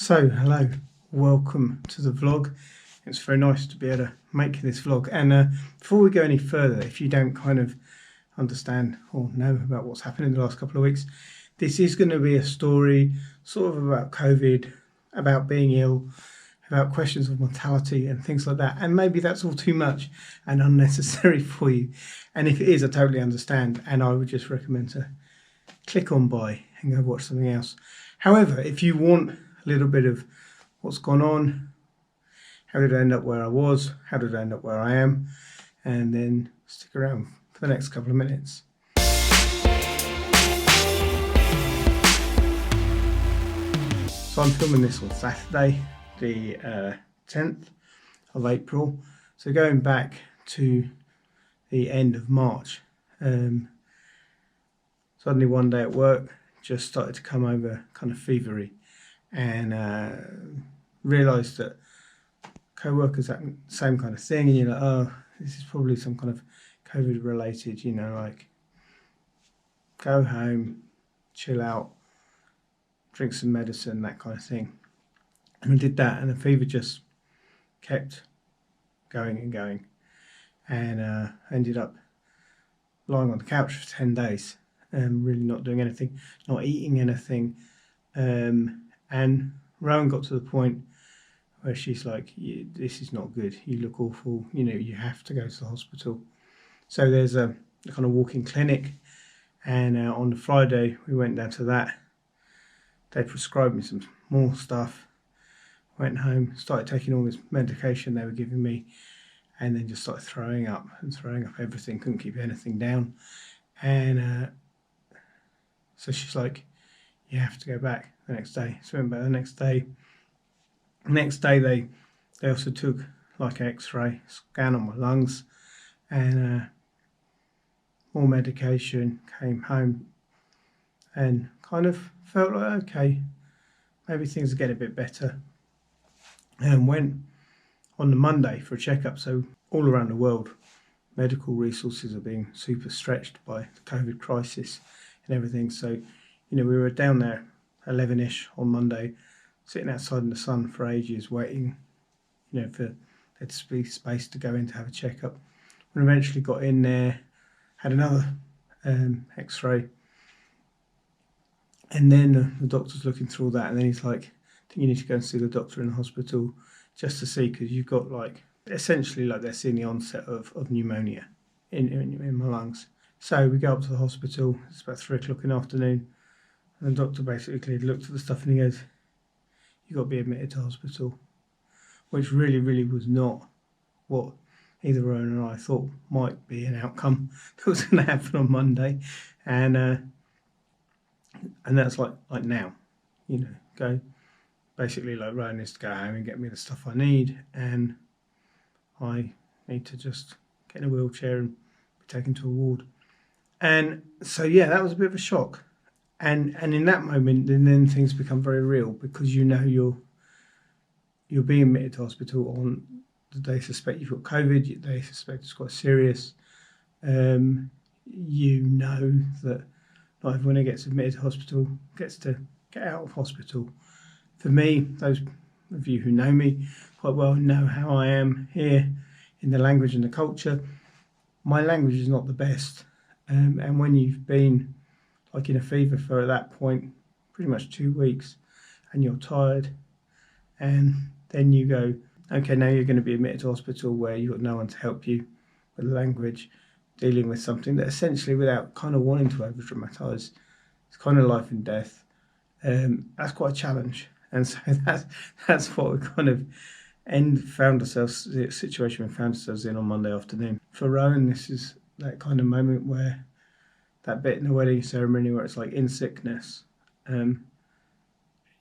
So, hello, welcome to the vlog. It's very nice to be able to make this vlog. And before we go any further, if you don't kind of understand or know about what's happened in the last couple of weeks, this is going to be a story sort of about COVID, about being ill, about questions of mortality and things like that. And maybe that's all too much and unnecessary for you. And if it is, I totally understand. And I would just recommend to click on by and go watch something else. However, if you want a little bit of what's gone on, how did I end up where I was, how did I end up where I am, and then stick around for the next couple of minutes. So I'm filming this on Saturday, the 10th of April. So going back to the end of March, suddenly one day at work, just started to come over kind of fevery, and realised that co-workers had the same kind of thing, and you're like, oh, this is probably some kind of COVID related, you know, like go home, chill out, drink some medicine, that kind of thing. And I did that, and the fever just kept going and going, and ended up lying on the couch for 10 days, really not doing anything, not eating anything. And Rowan got to the point where she's like, this is not good, you look awful, you know, you have to go to the hospital. So there's a kind of walk-in clinic, and on the Friday we went down to that. They prescribed me some more stuff, went home, started taking all this medication they were giving me, and then just started throwing up everything, couldn't keep anything down. And so she's like, you have to go back the next day. So we went back the next day. Next day they also took like an x-ray scan on my lungs, and more medication, came home and kind of felt like, okay, maybe things are getting a bit better, and went on the Monday for a checkup. So all around the world, medical resources are being super stretched by the COVID crisis and everything. So, you know, we were down there 11ish on Monday, sitting outside in the sun for ages, waiting, you know, for there to be space to go in to have a checkup. We eventually got in there, had another x-ray, and then the doctor's looking through all that, and then he's like, I think you need to go and see the doctor in the hospital just to see, because you've got like, essentially like they're seeing the onset of pneumonia in my lungs. So we go up to the hospital, it's about 3 o'clock in the afternoon, and the doctor basically looked at the stuff and he goes, you've got to be admitted to hospital, which really was not what either Rowan or I thought might be an outcome that was going to happen on Monday. And that's like now, you know, go, basically like Rowan needs to go home and get me the stuff I need, and I need to just get in a wheelchair and be taken to a ward. And so yeah, that was a bit of a shock. And in that moment, then things become very real, because you know you're being admitted to hospital on the day suspect you've got COVID. They suspect it's quite serious. You know that not everyone who gets admitted to hospital gets to get out of hospital. For me, those of you who know me quite well know how I am here in the language and the culture. My language is not the best, and when you've been like in a fever for at that point pretty much 2 weeks, and you're tired, and then you go, okay, now you're going to be admitted to hospital where you've got no one to help you with the language, dealing with something that essentially, without kind of wanting to over dramatise, it's kind of life and death. That's quite a challenge, and so that's what we kind of found ourselves, the situation we found ourselves in on Monday afternoon. For Rowan, this is that kind of moment where that bit in the wedding ceremony where it's like, in sickness,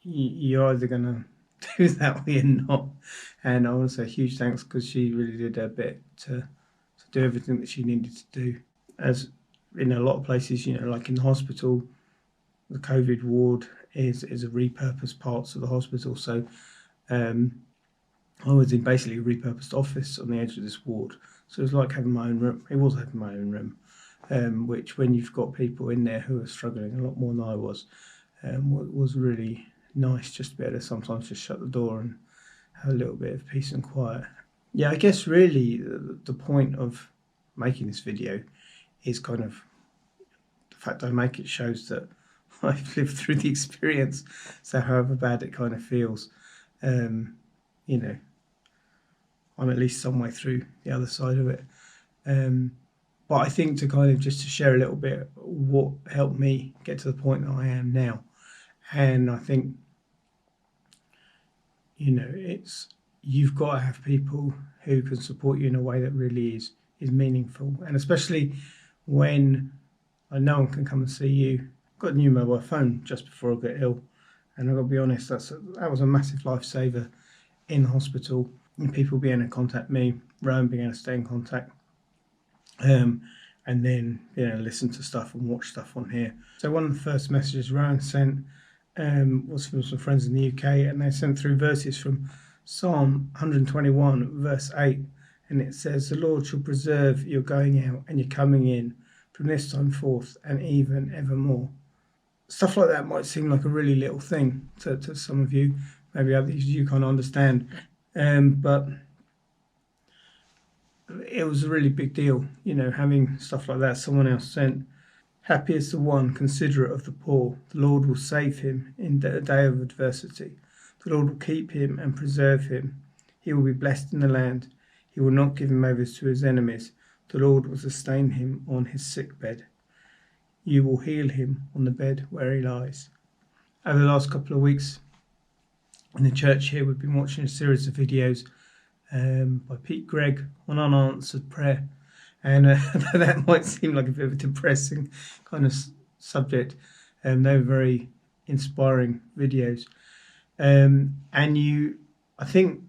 you're either going to do that or you're not. And I want to say huge thanks, because she really did her bit to do everything that she needed to do. As in a lot of places, you know, like in the hospital, the COVID ward is a repurposed parts of the hospital. So I was in basically a repurposed office on the edge of this ward. So it was like having my own room. It was having my own room. Which, when you've got people in there who are struggling a lot more than I was really nice just to be able to sometimes just shut the door and have a little bit of peace and quiet. Yeah, I guess really the point of making this video is kind of the fact I make it shows that I've lived through the experience, so however bad it kind of feels, you know, I'm at least some way through the other side of it. But I think to kind of just to share a little bit what helped me get to the point that I am now. And I think, you know, you've got to have people who can support you in a way that really is meaningful. And especially when no one can come and see you. I got a new mobile phone just before I got ill. And I've got to be honest, that was a massive lifesaver in the hospital. And people being able to contact me, Rowan being able to stay in contact. And then listen to stuff and watch stuff on here. So one of the first messages Rowan sent was from some friends in the UK, and they sent through verses from Psalm 121 verse 8, and it says, "The Lord shall preserve your going out and your coming in from this time forth and even evermore." Stuff like that might seem like a really little thing to some of you, maybe others you can't understand, but it was a really big deal, having stuff like that. Someone else sent, "Happy is the one considerate of the poor. The Lord will save him in the day of adversity. The Lord will keep him and preserve him. He will be blessed in the land. He will not give him over to his enemies. The Lord will sustain him on his sick bed. You will heal him on the bed where he lies." Over the last couple of weeks in the church here, we've been watching a series of videos by Pete Gregg on unanswered prayer. And that might seem like a bit of a depressing kind of subject. They were very inspiring videos. And I think,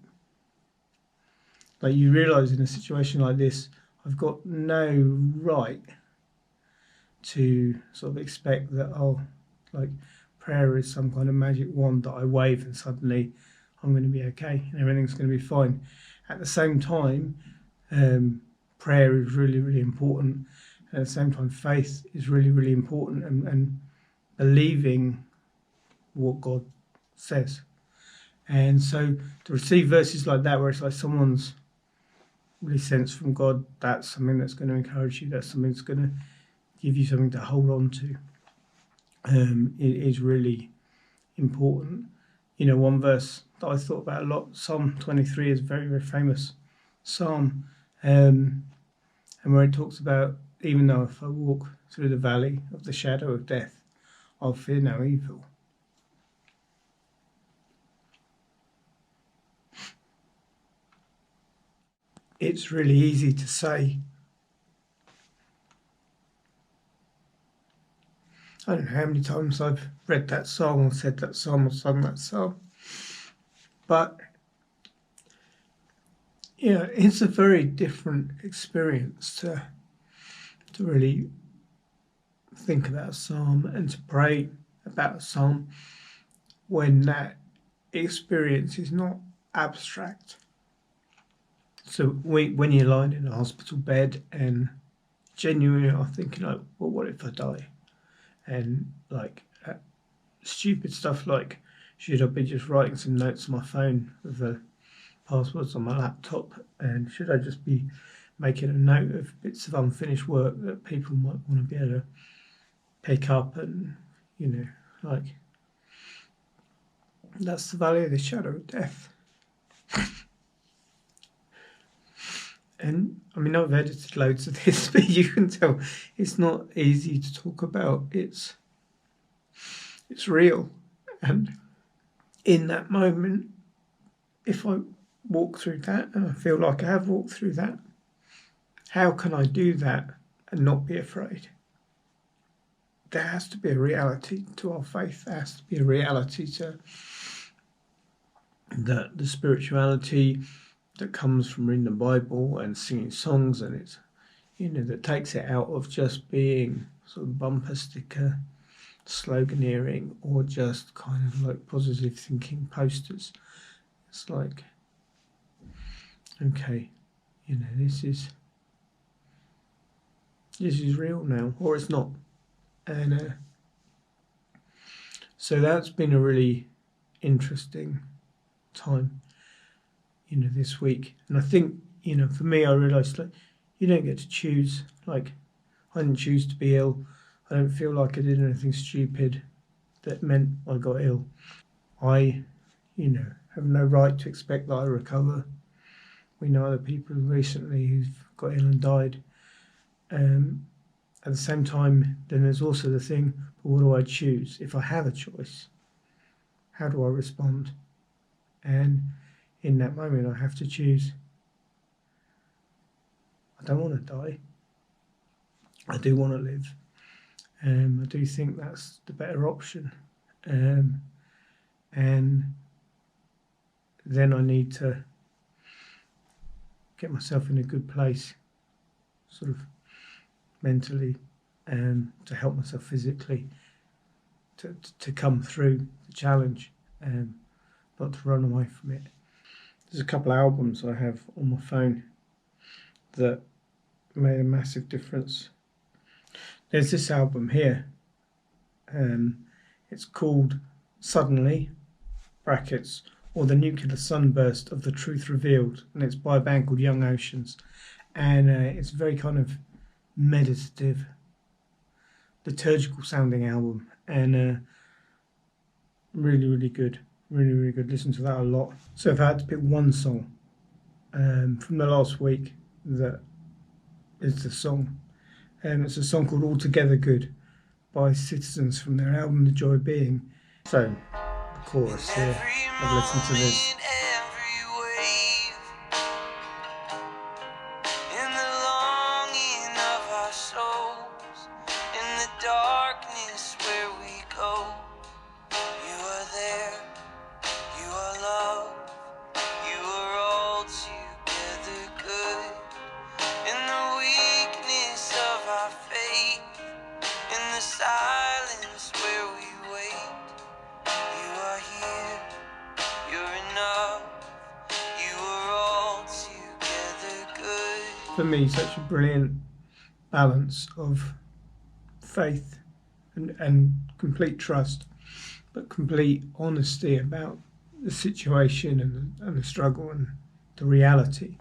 you realise in a situation like this, I've got no right to sort of expect that, prayer is some kind of magic wand that I wave and suddenly I'm going to be okay and everything's going to be fine. At the same time, prayer is really, really important. And at the same time, faith is really, really important, and believing what God says. And so to receive verses like that, where it's like someone's really sensed from God, that's something that's going to encourage you, that's something that's going to give you something to hold on to, it is really important. One verse that I thought about a lot, Psalm 23 is a very, very famous psalm, and where it talks about, even though if I walk through the valley of the shadow of death, I'll fear no evil. It's really easy to say. I don't know how many times I've read that psalm or said that psalm or sung that psalm, but it's a very different experience to really think about a psalm and to pray about a psalm when that experience is not abstract. So when you're lying in a hospital bed and genuinely are thinking, well, what if I die? And stupid stuff like, should I be just writing some notes on my phone with the passwords on my laptop? And should I just be making a note of bits of unfinished work that people might want to be able to pick up? And, that's the valley of the shadow of death. And I've edited loads of this, but you can tell it's not easy to talk about. It's real. And in that moment, if I walk through that, and I feel like I have walked through that, how can I do that and not be afraid? There has to be a reality to our faith. There has to be a reality to the spirituality that comes from reading the Bible and singing songs, and it's that takes it out of just being sort of bumper sticker sloganeering or just kind of like positive thinking posters. It's like, okay, this is real now, or it's not. And so that's been a really interesting time, this week. And I think, for me, I realised, like, you don't get to choose. Like, I didn't choose to be ill. I don't feel like I did anything stupid that meant I got ill. I, have no right to expect that I recover. We know other people recently who've got ill and died. At the same time, then there's also the thing, but what do I choose? If I have a choice, how do I respond? And in that moment, I have to choose. I don't want to die. I do want to live. I do think that's the better option. And then I need to get myself in a good place, sort of mentally, to help myself physically, to come through the challenge, not to run away from it. There's a couple of albums I have on my phone that made a massive difference. There's this album here. It's called Suddenly, brackets, or The Nuclear Sunburst of the Truth Revealed, and it's by a band called Young Oceans. And it's a very kind of meditative, liturgical sounding album, and really, really good. Really, really good. Listen to that a lot. So if I had to pick one song from the last week that is the song, it's a song called Altogether Good by Citizens from their album The Joy of Being. So, the chorus here, I've listened to this. For me, such a brilliant balance of faith and complete trust, but complete honesty about the situation and the struggle and the reality.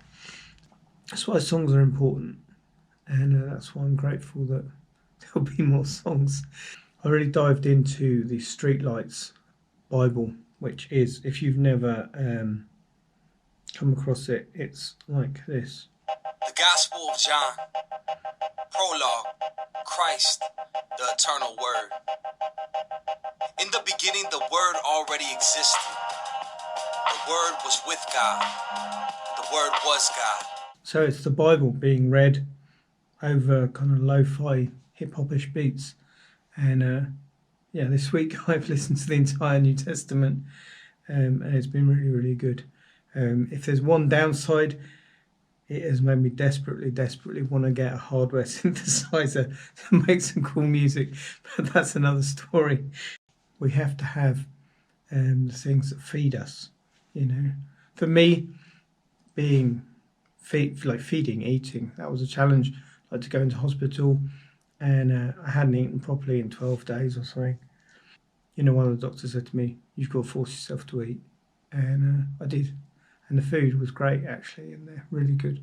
That's why songs are important, and that's why I'm grateful that there'll be more songs. I really dived into the Streetlights Bible, which is, if you've never come across it, it's like this. The Gospel of John. Prologue. Christ, the eternal Word. In the beginning, the Word already existed. The Word was with God. The Word was God. So it's the Bible being read over kind of lo-fi hip-hop-ish beats. And this week I've listened to the entire New Testament, and it's been really, really good. If there's one downside, it has made me desperately want to get a hardware synthesizer to make some cool music, but that's another story. We have to have the things that feed us, For me, feeding, eating, that was a challenge. I had to go into hospital, and I hadn't eaten properly in 12 days or something. One of the doctors said to me, "You've got to force yourself to eat," and I did. And the food was great, actually, and they're really good.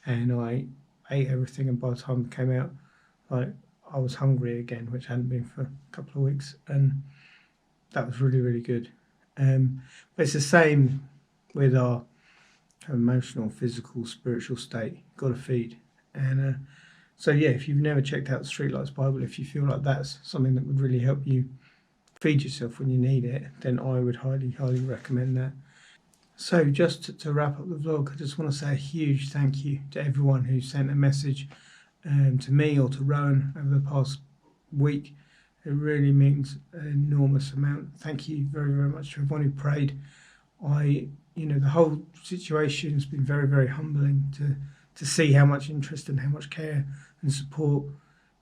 And I ate everything, and by the time I came out, I was hungry again, which I hadn't been for a couple of weeks, and that was really, really good. But it's the same with our emotional, physical, spiritual state. You've got to feed. And so, if you've never checked out the Streetlights Bible, if you feel like that's something that would really help you feed yourself when you need it, then I would highly, highly recommend that. So just to wrap up the vlog, I just want to say a huge thank you to everyone who sent a message to me or to Rowan over the past week. It really means an enormous amount. Thank you very, very much to everyone who prayed. The whole situation has been very, very humbling to see how much interest and how much care and support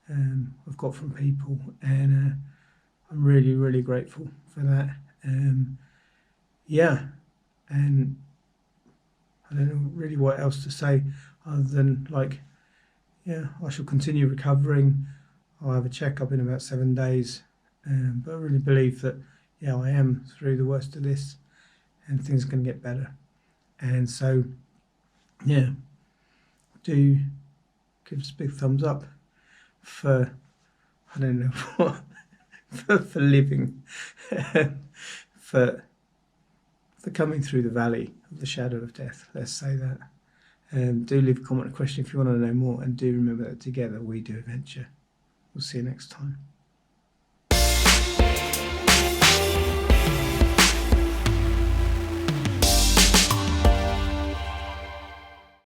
I've got from people, and I'm really, really grateful for that. And I don't know really what else to say other than I shall continue recovering. I'll have a checkup in about 7 days, but I really believe that yeah, I am through the worst of this, and things are going to get better. And so, yeah, do give us a big thumbs up for, I don't know what, for living, for coming through the valley of the shadow of death. Let's say that. Do leave a comment or question if you want to know more, and do remember that together we do adventure. We'll see you next time.